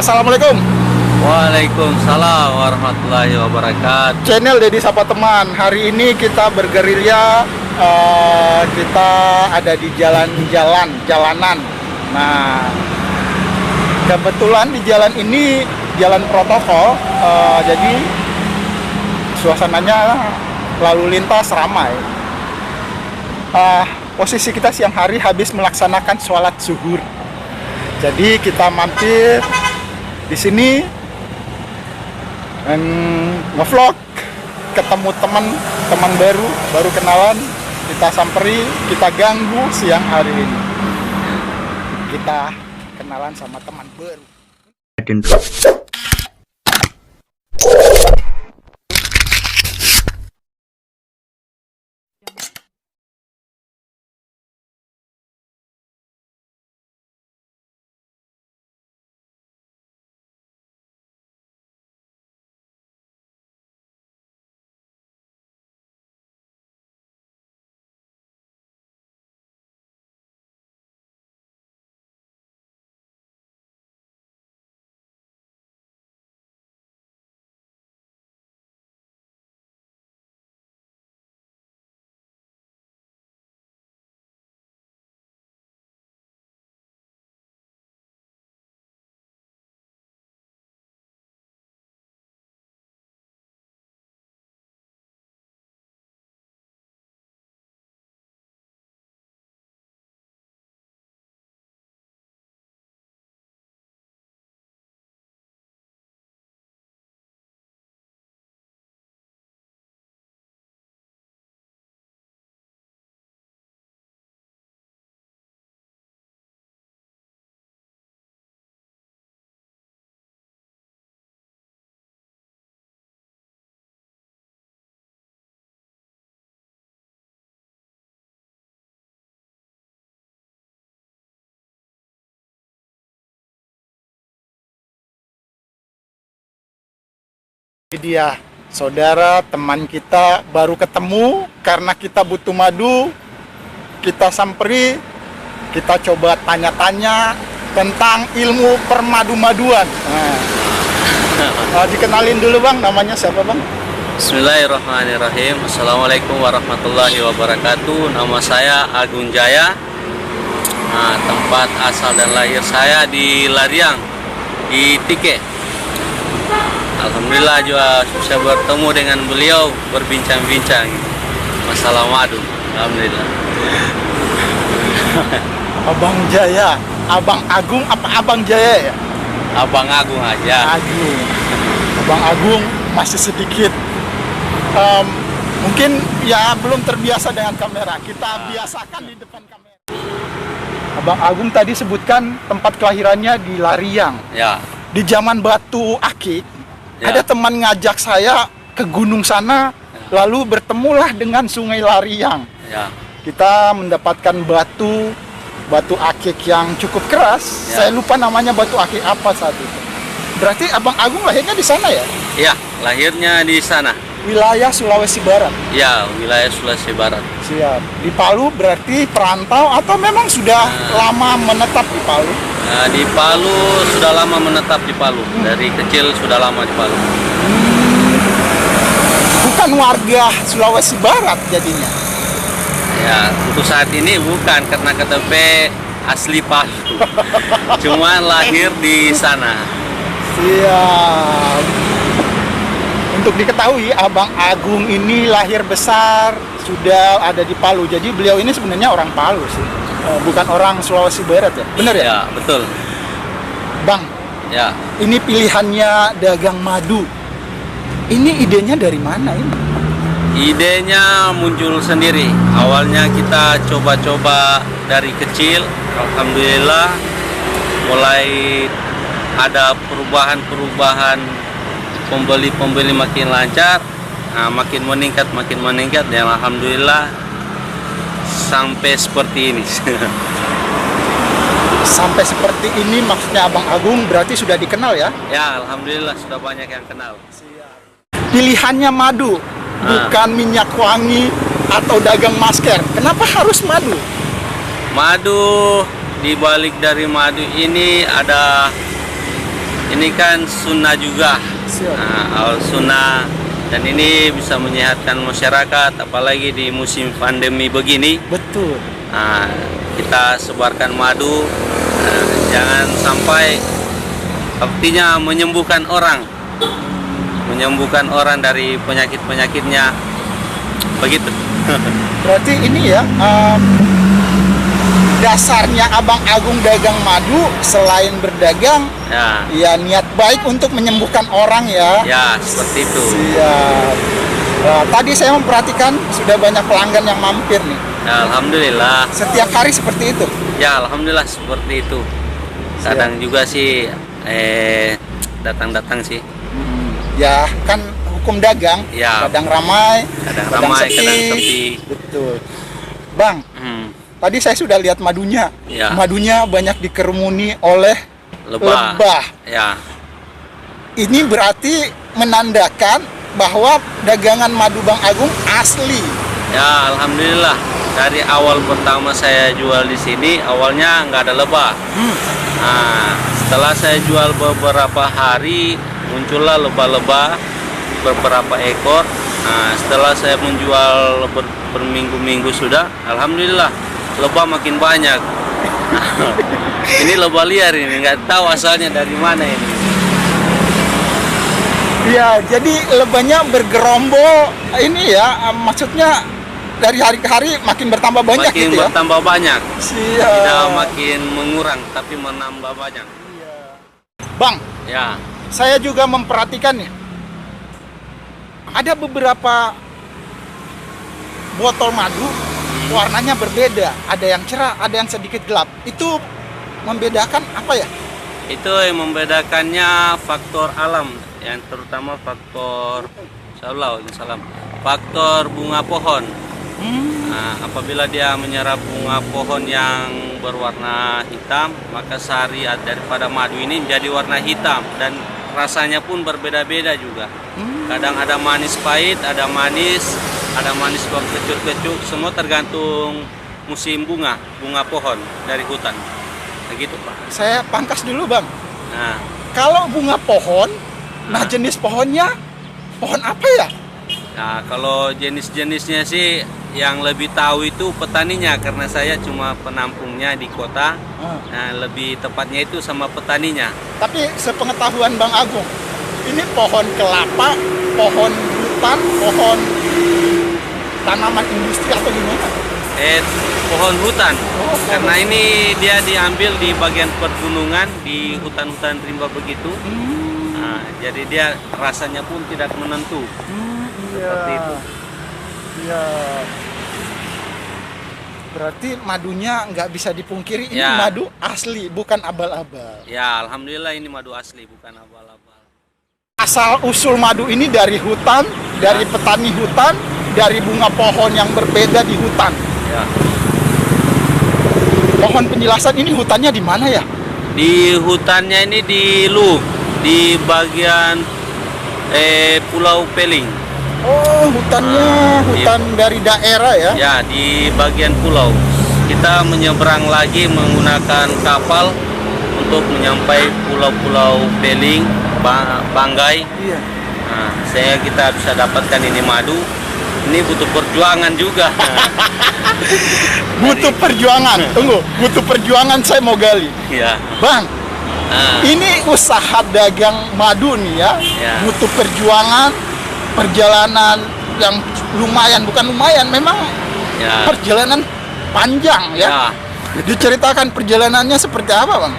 Assalamualaikum. Waalaikumsalam warahmatullahi wabarakatuh. Channel Dedi Sapa Teman. Hari ini kita bergerilya, kita ada di jalanan. Nah, kebetulan di jalan ini jalan protokol, jadi suasananya lalu lintas ramai. Posisi kita siang hari habis melaksanakan sholat zuhur. Jadi kita mampir di sini nge-vlog, ketemu teman baru kenalan, kita samperi, kita ganggu siang hari ini. Kita kenalan sama teman baru. Ini dia, saudara, teman kita baru ketemu karena kita butuh madu. Kita samperi, kita coba tanya-tanya tentang ilmu permadu-maduan. Dikenalin dulu bang, namanya siapa bang? Bismillahirrahmanirrahim. Assalamualaikum warahmatullahi wabarakatuh. Nama saya Agung Jaya. Tempat asal dan lahir saya di Lariang, di Tike. Alhamdulillah juga bisa bertemu dengan beliau, berbincang-bincang masalah madu. Alhamdulillah. Abang Jaya, Abang Agung apa Abang Jaya ya? Abang Agung aja. Agung. Abang Agung masih sedikit mungkin ya belum terbiasa dengan kamera. Kita biasakan di depan kamera. Abang Agung tadi sebutkan tempat kelahirannya di Lariang. Ya. Di zaman Batu Akik, Ya. ada teman ngajak saya ke gunung sana, lalu bertemulah dengan Sungai Lariang. Ya. Kita mendapatkan batu akik yang cukup keras. Ya. Saya lupa namanya batu akik apa saat itu. Berarti Abang Agung lahirnya di sana ya? Ya, lahirnya di sana. Wilayah Sulawesi Barat. Ya, wilayah Sulawesi Barat. Siap. Di Palu berarti perantau atau memang sudah lama menetap di Palu? Di Palu sudah lama menetap di Palu. Dari kecil sudah lama di Palu. Bukan warga Sulawesi Barat jadinya. Ya, untuk saat ini bukan karena KTP asli Palu. Cuma lahir di sana. Siap. Untuk diketahui, Abang Agung ini lahir besar sudah ada di Palu. Jadi beliau ini sebenarnya orang Palu sih, bukan orang Sulawesi Barat ya. Bener ya? Ya, betul. Bang, Ya, ini pilihannya dagang madu. Ini idenya dari mana ini? idenya muncul sendiri. Awalnya kita coba-coba dari kecil. Alhamdulillah mulai ada perubahan pembeli makin lancar, makin meningkat dan alhamdulillah sampai seperti ini. Sampai seperti ini maksudnya Abang Agung berarti sudah dikenal ya? Ya, alhamdulillah sudah banyak yang kenal. Pilihannya madu, bukan minyak wangi atau dagang masker. Kenapa harus madu? Madu, di balik dari madu ini ada ini kan sunnah juga. Siap. Nah, awal sunnah, dan ini bisa menyehatkan masyarakat, apalagi di musim pandemi begini. Betul. Nah, kita sebarkan madu, jangan sampai artinya menyembuhkan orang dari penyakit-penyakitnya, begitu. Berarti ini ya, dasarnya Abang Agung dagang madu selain berdagang, ya niat baik untuk menyembuhkan orang ya. Ya, seperti itu. Siap. Nah, tadi saya memperhatikan sudah banyak pelanggan yang mampir nih. Ya, alhamdulillah. Setiap hari seperti itu. Ya, alhamdulillah seperti itu. Kadang juga sih datang-datang sih. Ya, kan hukum dagang, Ya. kadang ramai, Kadang ramai, kadang sepi. Betul. Bang, Hmm, tadi saya sudah lihat madunya. Ya. Madunya banyak dikerumuni oleh lebah. Ya, Ini berarti menandakan bahwa dagangan madu Bang Agung asli. ya, alhamdulillah. Dari awal pertama saya jual di sini, awalnya nggak ada lebah. Nah, setelah saya jual beberapa hari, muncullah lebah-lebah beberapa ekor. Nah, setelah saya menjual berminggu-minggu sudah, alhamdulillah lebah makin banyak. Ini lebah liar ini, nggak tahu asalnya dari mana ini. Ya, jadi lebahnya bergerombol. Ini ya, maksudnya dari hari ke hari makin bertambah banyak Makin gitu ya. bertambah banyak, Siap. tidak makin mengurang, tapi menambah banyak. Bang, Ya, saya juga memperhatikan nih. Ada beberapa botol madu warnanya berbeda. Ada yang cerah, ada yang sedikit gelap. Itu membedakan apa ya? itu yang membedakannya faktor alam, yang terutama faktor salam, faktor bunga pohon. Nah, apabila dia menyerap bunga pohon yang berwarna hitam, maka sari daripada madu ini menjadi warna hitam dan rasanya pun berbeda-beda juga. Kadang ada manis pahit, ada manis kok kecut-kecut, semua tergantung musim bunga pohon dari hutan. Begitu, Pak. Saya pangkas dulu, Bang. Nah, Kalau bunga pohon, nah jenis pohonnya pohon apa ya? nah, kalau jenis-jenisnya sih yang lebih tahu itu petaninya, karena saya cuma penampungnya di kota. Nah, lebih tepatnya itu sama petaninya. Tapi sepengetahuan Bang Agung, ini pohon kelapa, pohon hutan, pohon tanaman industri atau gimana? Pohon hutan. Oh, Karena ini dia diambil di bagian pergunungan, di hutan-hutan rimba begitu. Nah, jadi dia rasanya pun tidak menentu. Seperti itu. Iya. Berarti madunya nggak bisa dipungkiri, ini Ya. madu asli, bukan abal-abal. Ya, alhamdulillah ini madu asli, bukan abal-abal. Asal usul madu ini dari hutan, dari petani hutan, dari bunga pohon yang berbeda di hutan. Ya. Mohon penjelasan, ini hutannya di mana ya? Di hutannya ini di bagian Pulau Peling. Oh, hutannya hutan dari daerah ya? Ya, di bagian pulau. Kita menyeberang lagi menggunakan kapal untuk menyampai pulau-pulau Peling, Banggai. Iya. Nah, saya kita bisa dapatkan ini madu. Ini butuh perjuangan juga. Butuh perjuangan. Tunggu, butuh perjuangan saya mau gali. Ya. Bang, Nah, ini usaha dagang madu nih ya. Ya. Butuh perjuangan, perjalanan yang lumayan, bukan lumayan, memang ya. perjalanan panjang ya. Ya. Diceritakan perjalanannya seperti apa, Bang?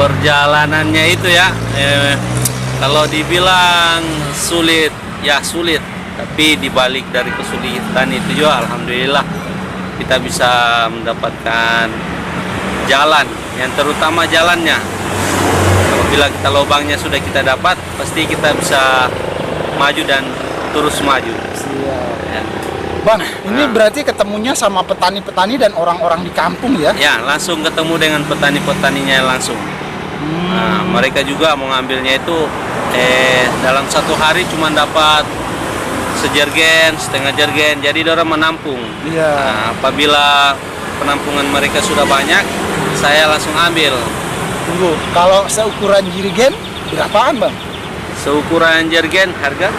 Perjalanannya itu ya, kalau dibilang sulit, ya sulit. Tapi dibalik dari kesulitan itu juga, alhamdulillah kita bisa mendapatkan jalan, yang terutama jalannya. Apabila kita lubangnya sudah kita dapat, pasti kita bisa maju dan terus maju. Ya. Bang, ini berarti ketemunya sama petani-petani dan orang-orang di kampung ya? Ya, langsung ketemu dengan petani-petaninya langsung. Nah, mereka juga mengambilnya itu dalam satu hari cuma dapat sejergen, setengah jergen, jadi orang menampung. Iya. Nah, apabila penampungan mereka sudah banyak, saya langsung ambil. Tunggu, kalau seukuran jirigen Berapaan bang? Seukuran jergen harga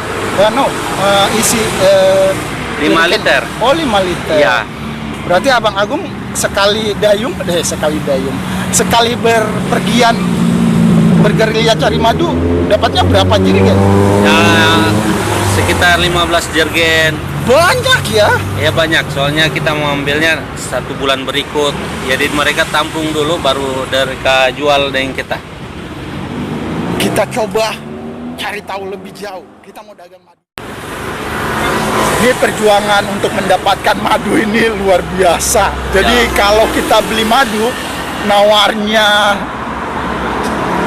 Isi 5 liter. Oh 5 liter. Ya, Berarti Abang Agung sekali berpergian bergerilya cari madu dapatnya berapa jerigen? ya sekitar 15 jergen. Banyak ya. Ya banyak, soalnya kita mau ambilnya 1 bulan berikut. Jadi mereka tampung dulu baru mereka jual dengan kita. Kita coba cari tahu lebih jauh. Kita mau dagang madu. Ini perjuangan untuk mendapatkan madu ini luar biasa. Jadi kalau kita beli madu, nawarnya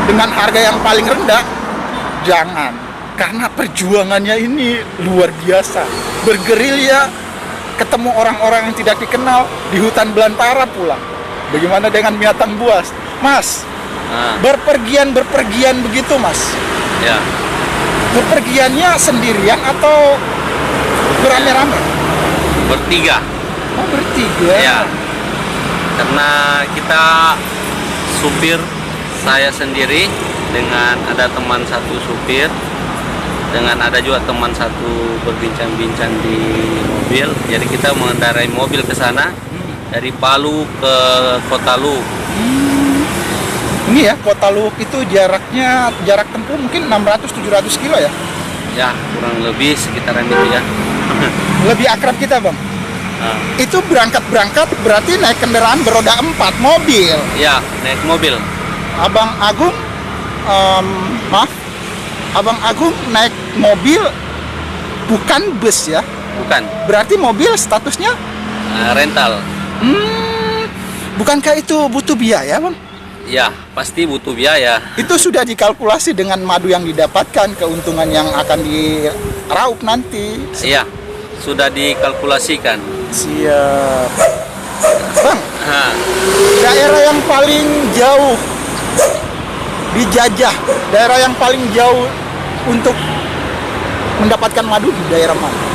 dengan harga yang paling rendah, jangan. Karena perjuangannya ini luar biasa. Bergerilya, ketemu orang-orang yang tidak dikenal di hutan belantara pula. Bagaimana dengan binatang buas? Mas, berpergian begitu mas? Ya, Berpergiannya sendirian atau berame-rame? bertiga. Oh bertiga. Ya, karena kita supir, saya sendiri dengan ada teman satu supir, dengan ada juga teman satu berbincang-bincang di mobil. Jadi kita mengendarai mobil ke sana dari Palu ke Kota Luhuk. Ini ya, Kota Luhuk itu jarak tempuh mungkin 600-700 kilo ya? Ya, kurang lebih sekitaran itu ya. Lebih akrab kita bang. Nah, Itu berangkat berarti naik kendaraan beroda 4, mobil. ya, naik mobil. Abang Agung, Abang Agung naik mobil bukan bus ya? Bukan, Berarti mobil statusnya? rental. Bukankah itu butuh biaya bang? Ya, pasti butuh biaya. Itu sudah dikalkulasi dengan madu yang didapatkan, keuntungan yang akan diraup nanti. Iya, sudah dikalkulasikan. Siap. Bang, Nah, daerah yang paling jauh dijajah, daerah yang paling jauh untuk mendapatkan madu di daerah mana?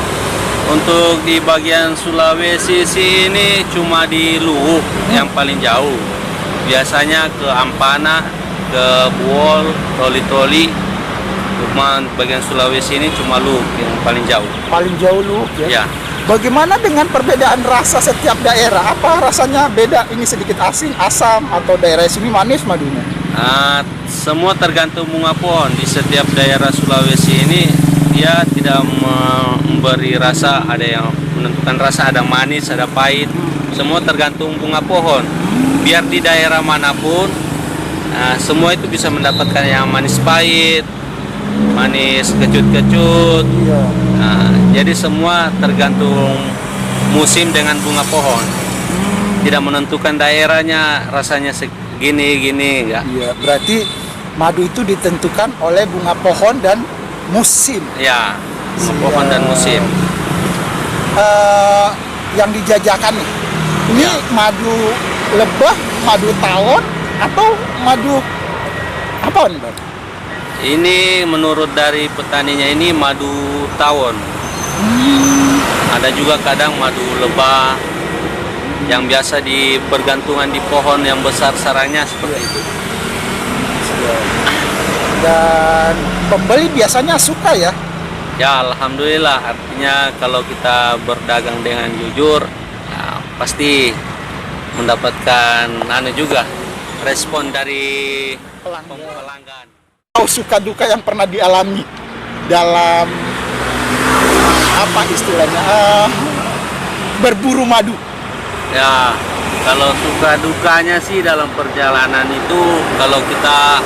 untuk di bagian Sulawesi sini cuma di Luhuk yang paling jauh. Biasanya ke Ampana, ke Buol, Toli-Toli. Cuma bagian Sulawesi ini cuma Luhuk yang paling jauh. Paling jauh Luhuk ya. Ya, Bagaimana dengan perbedaan rasa setiap daerah? Apa rasanya beda? Ini sedikit asin, asam, atau daerah sini manis madunya? semua tergantung bunga pohon. Di setiap daerah Sulawesi ini dia tidak memberi rasa, ada yang menentukan rasa, ada manis, ada pahit. Semua tergantung bunga pohon. Biar di daerah manapun, semua itu bisa mendapatkan yang manis pahit, manis kecut-kecut. Iya. Jadi semua tergantung musim dengan bunga pohon. Tidak menentukan daerahnya rasanya segini-gini, enggak. Iya, berarti madu itu ditentukan oleh bunga pohon dan musim. Ya, bunga pohon dan musim. Yang dijajakan nih, ini Ya. madu lebah, madu tawon, atau madu apa nih bang? Ini menurut dari petaninya ini madu tawon. Ada juga kadang madu lebah yang biasa di pergantungan di pohon yang besar sarangnya seperti itu. Dan pembeli biasanya suka ya. Ya, alhamdulillah, artinya kalau kita berdagang dengan jujur, ya, pasti mendapatkan juga respon dari pelanggan. Tahu suka duka yang pernah dialami dalam apa istilahnya berburu madu. Ya, kalau suka dukanya sih dalam perjalanan itu, kalau kita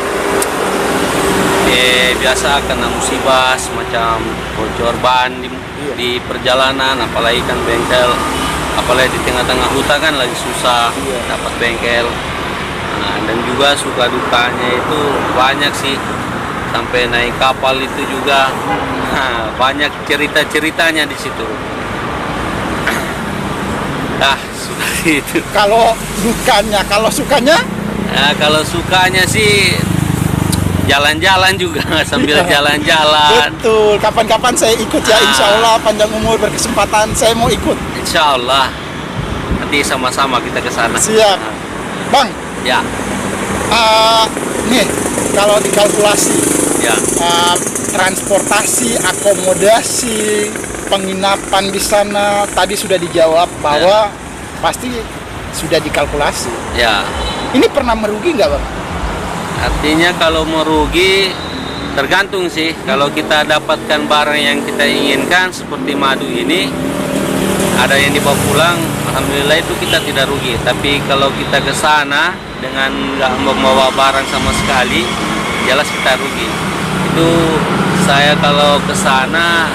biasa kena musibah semacam bocor ban di perjalanan, apalagi kan bengkel, apalagi di tengah-tengah hutan kan lagi susah dapat bengkel. Dan juga suka dukanya itu banyak sih, sampai naik kapal itu juga. Banyak cerita-ceritanya di situ. Seperti itu. Kalau dukanya, kalau sukanya? Nah, kalau sukanya sih jalan-jalan juga sambil jalan-jalan. Betul, kapan-kapan saya ikut ya, insya Allah panjang umur berkesempatan saya mau ikut. Insya Allah nanti sama-sama kita ke sana. Siap. Bang, Ya, nih kalau dikalkulasi Ya, transportasi, akomodasi, penginapan di sana tadi sudah dijawab bahwa pasti sudah dikalkulasi. ya. Ini pernah merugi nggak Bang? Artinya kalau merugi tergantung sih. Kalau kita dapatkan barang yang kita inginkan seperti madu ini, ada yang dibawa pulang, alhamdulillah itu kita tidak rugi. Tapi kalau kita ke sana dengan nggak membawa barang sama sekali, jelas kita rugi. Itu saya kalau ke sana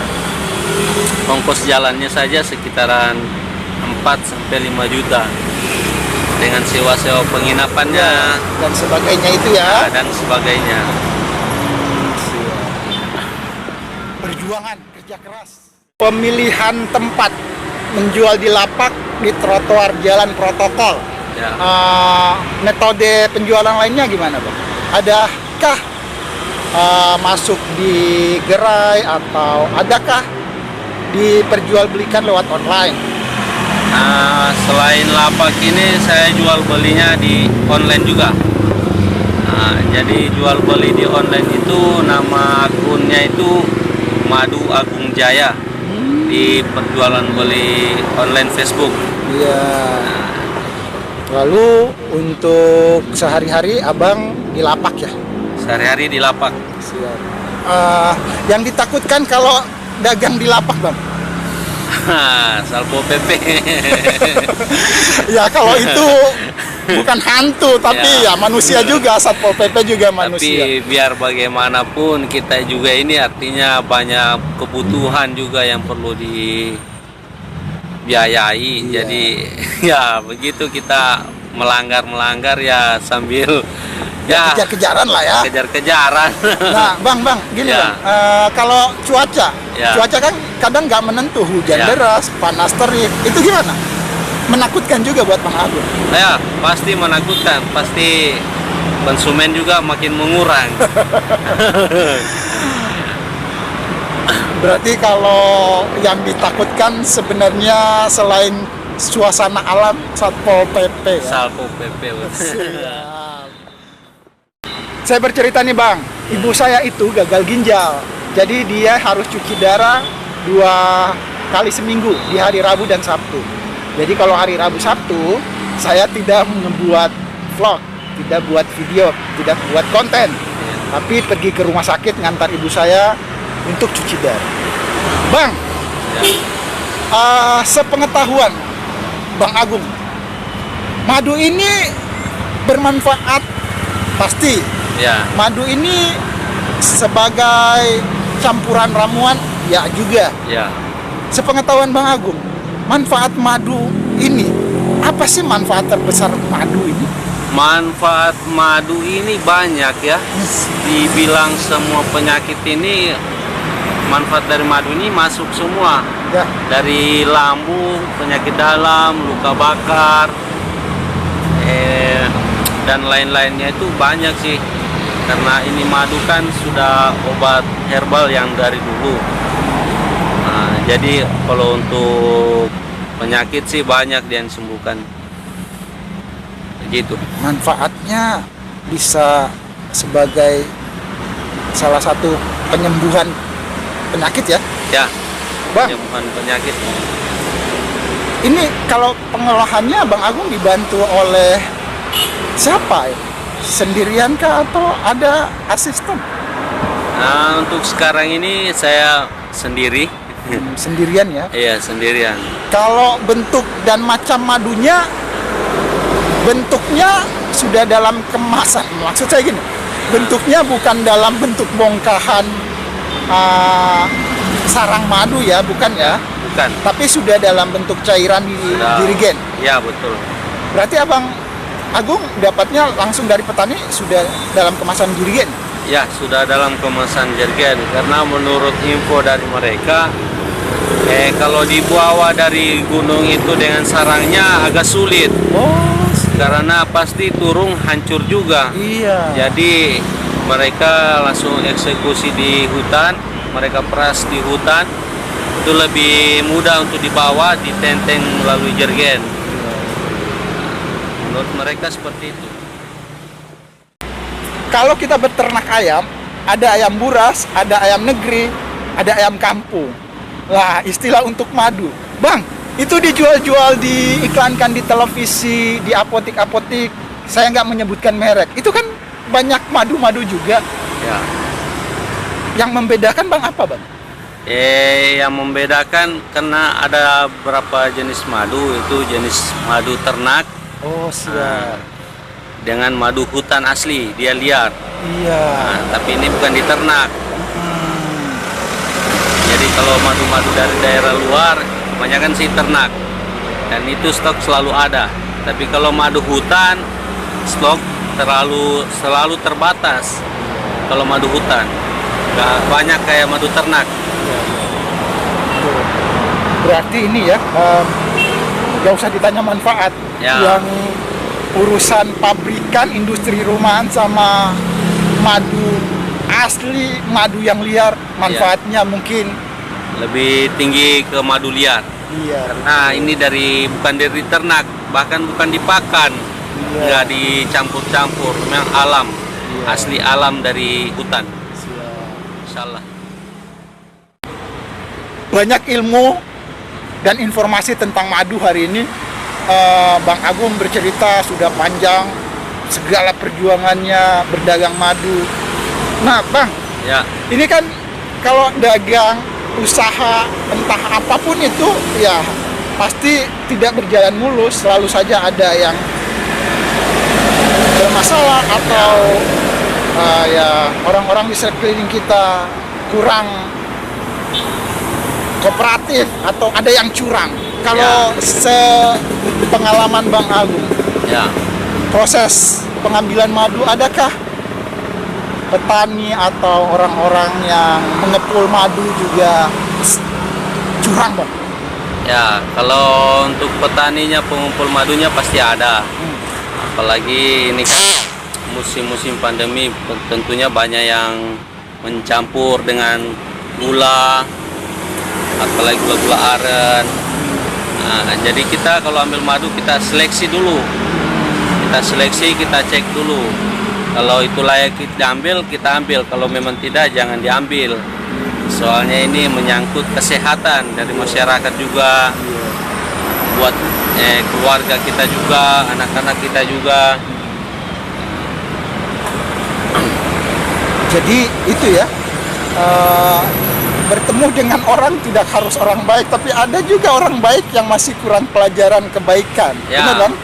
ongkos jalannya saja sekitaran 4 sampai 5 juta dengan sewa-sewa penginapannya Dan sebagainya itu ya. dan sebagainya. Perjuangan kerja keras. Pemilihan tempat menjual di lapak, di trotoar jalan protokol. Ya. Metode penjualan lainnya gimana Bang? Adakah masuk di gerai atau adakah diperjualbelikan lewat online? Nah, selain lapak ini saya jual belinya di online juga. Nah, jadi jual beli di online itu nama akunnya itu Madu Agung Jaya di perjualan beli online Facebook. Iya. Lalu untuk sehari-hari abang di lapak ya? Sehari-hari di lapak. Siap. Yang ditakutkan kalau dagang di lapak Bang? Salpo PP. Ya kalau itu bukan hantu tapi ya manusia juga, Satpol PP juga manusia. Tapi biar bagaimanapun kita juga ini artinya banyak kebutuhan juga yang perlu dibiayai. Iya. Jadi ya begitu kita melanggar ya sambil ya Kejar-kejaran lah ya. kejar-kejaran. Nah, Bang, gini Ya. Bang. Kalau cuaca Ya. kan kadang nggak menentu, hujan Ya. deras, panas terik. Itu gimana? Menakutkan juga buat Bang Agung. Ya, pasti menakutkan, pasti konsumen juga makin mengurang. Berarti kalau yang ditakutkan sebenarnya selain suasana alam, Satpol PP ya. Salpo PP. Siap. Saya bercerita nih Bang, ibu saya itu gagal ginjal. Jadi dia harus cuci darah 2 kali seminggu di hari Rabu dan Sabtu. Jadi kalau hari Rabu Sabtu saya tidak membuat vlog, tidak buat video, tidak buat konten, tapi pergi ke rumah sakit ngantar ibu saya untuk cuci darah. Bang, sepengetahuan Bang Agung, madu ini bermanfaat pasti. Ya, Madu ini sebagai campuran ramuan ya juga. ya. Sepengetahuan Bang Agung, manfaat madu ini apa sih manfaat terbesar madu ini? Manfaat madu ini banyak ya. Dibilang semua penyakit ini manfaat dari madu ini masuk semua. Ya, Dari lambung, penyakit dalam, luka bakar, dan lain-lainnya itu banyak sih. Karena ini madu kan sudah obat herbal yang dari dulu. Nah, jadi kalau untuk penyakit sih banyak yang disembuhkan. Begitu. manfaatnya bisa sebagai salah satu penyembuhan penyakit ya. Ya, Bang, penyembuhan penyakit. ini kalau pengolahannya Bang Agung dibantu oleh siapa ya? Sendirian kah atau ada asisten? Nah, untuk sekarang ini saya sendiri. Sendirian ya. Iya, sendirian. Kalau bentuk dan macam madunya, bentuknya sudah dalam kemasan. Maksud saya gini, bentuknya bukan dalam bentuk bongkahan sarang madu ya, bukan ya. Bukan. Tapi sudah dalam bentuk cairan di Sudah. jerigen. Ya, betul. Berarti Abang Agung dapatnya langsung dari petani sudah dalam kemasan jerigen. Ya, sudah dalam kemasan jerigen. Karena menurut info dari mereka, kalau dibawa dari gunung itu dengan sarangnya agak sulit. Oh, Karena pasti turun hancur juga. iya. Jadi mereka langsung eksekusi di hutan, mereka peras di hutan. Itu lebih mudah untuk dibawa, ditenteng melalui jerigen. Menurut mereka seperti itu. Kalau kita beternak ayam, ada ayam buras, ada ayam negeri, ada ayam kampung. Lah, istilah untuk madu. Bang, itu dijual-jual, diiklankan di televisi, di apotik-apotik. Saya nggak menyebutkan merek. Itu kan banyak madu-madu juga. Ya. Yang membedakan Bang apa, Bang? Yang membedakan karena ada beberapa jenis madu, itu jenis madu ternak Oh, siap. dengan madu hutan asli, dia liar. Iya. Tapi ini bukan diternak. Jadi kalau madu-madu dari daerah luar kebanyakan sih ternak. Dan itu stok selalu ada. Tapi kalau madu hutan stok selalu terbatas. Kalau madu hutan nggak banyak kayak madu ternak. Betul. Berarti ini ya, nggak usah ditanya manfaat. Ya. Yang urusan pabrikan, industri rumahan sama madu asli, madu yang liar, manfaatnya mungkin Lebih tinggi ke madu liar. iya. Nah, ini bukan dari ternak, bahkan bukan dipakan, Iya. nggak dicampur-campur, memang alam, Iya. asli alam dari hutan. Siap. Insyaallah. Banyak ilmu dan informasi tentang madu hari ini. Bang Agung bercerita sudah panjang segala perjuangannya berdagang madu. Nah, Bang, Ya, ini kan kalau dagang usaha entah apapun itu ya pasti tidak berjalan mulus, selalu saja ada yang bermasalah atau ya orang-orang di sekeliling kita kurang kooperatif atau ada yang curang. Kalau sepengalaman Bang Agung, ya. proses pengambilan madu, adakah petani atau orang-orang yang mengepul madu juga curang, Bang? Ya, kalau untuk petaninya, pengumpul madunya pasti ada. Apalagi ini kan musim-musim pandemi, tentunya banyak yang mencampur dengan gula, apalagi gula-gula aren. Nah, jadi kita kalau ambil madu kita seleksi dulu. Kita seleksi, kita cek dulu. Kalau itu layak kita ambil. Kalau memang tidak, jangan diambil. Soalnya ini menyangkut kesehatan dari masyarakat juga, buat keluarga kita juga, anak-anak kita juga. Jadi itu ya, bertemu dengan orang tidak harus orang baik, tapi ada juga orang baik yang masih kurang pelajaran kebaikan. Ya. Benar, Bang?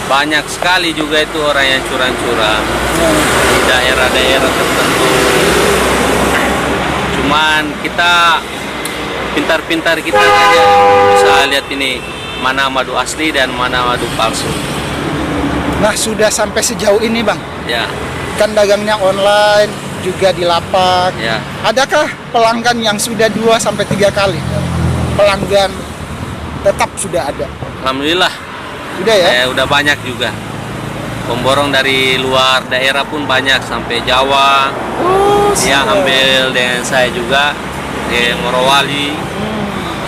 Banyak sekali juga itu orang yang curang-curang di daerah-daerah tertentu. Cuman kita pintar-pintar kita aja bisa lihat ini mana madu asli dan mana madu palsu. Nah, sudah sampai sejauh ini, Bang, Ya, kan dagangnya online juga di lapak. ya. Adakah pelanggan yang sudah 2-3 kali? Pelanggan tetap sudah ada. Alhamdulillah. Sudah ya? Udah banyak juga. Pemborong dari luar daerah pun banyak sampai Jawa. Oh, Dia siap. ambil dengan saya juga di Morowali,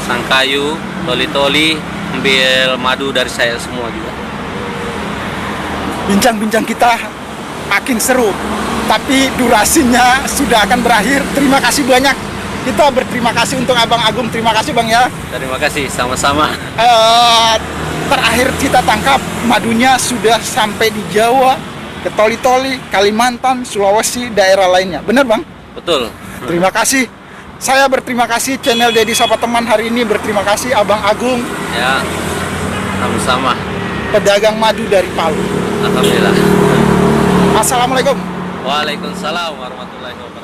Sangkayu, Toli-Toli, ambil madu dari saya semua juga. Bincang-bincang kita makin seru, tapi durasinya sudah akan berakhir. Terima kasih banyak. Kita berterima kasih untuk Abang Agung. Terima kasih, Bang, ya. Terima kasih, sama-sama. Terakhir kita tangkap madunya sudah sampai di Jawa, ke Toli-Toli, Kalimantan, Sulawesi, daerah lainnya. Benar, Bang? Betul. Terima kasih. Saya berterima kasih, channel Dedi Sapa Teman hari ini berterima kasih Abang Agung, Ya, sama-sama. pedagang madu dari Palu. Alhamdulillah. Assalamualaikum. Waalaikumsalam warahmatullahi wabarakatuh.